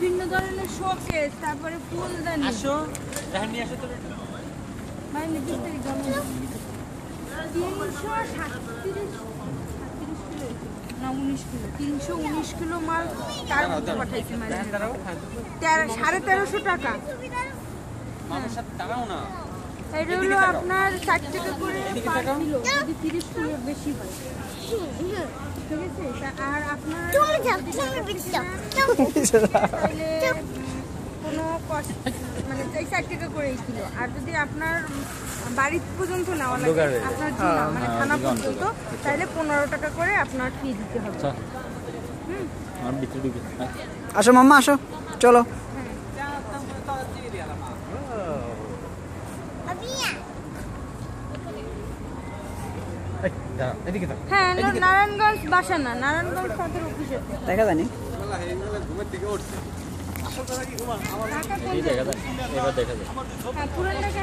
বিভিন্ন ধরনের শোকেস, তারপরে ফুলদানি। আসো দেখেন নিয়ে আসো তো মানে 20 তারিখ 19 কিলো 319 কিলো মাল তার মধ্যে পাঠাইছে। মানে 1350 টাকা। মামার সাথে টাকাও না, এটা হলো আপনার 60 টাকা করে পার কিলো, যদি 30 কিলো বেশি হয়। ঠিক আছে, আর আপনার কোনো কষ্ট মানে 60 টাকা করে কিলো। আর যদি আপনার বাড়ি পর্যন্ত নেওয়া লাগে, আপনার জেলা মানে থানা পর্যন্ত, তাহলে 15 টাকা করে আপনার ফি দিতে হবে। আসো মাম্মা আসো, চলো। হ্যাঁ, নারায়ণগঞ্জ বাসা না, নারায়ণগঞ্জ সদর অফিসে দেখা জানি। দেখা যায়, এবার দেখা যায়। পুরান ঢাকা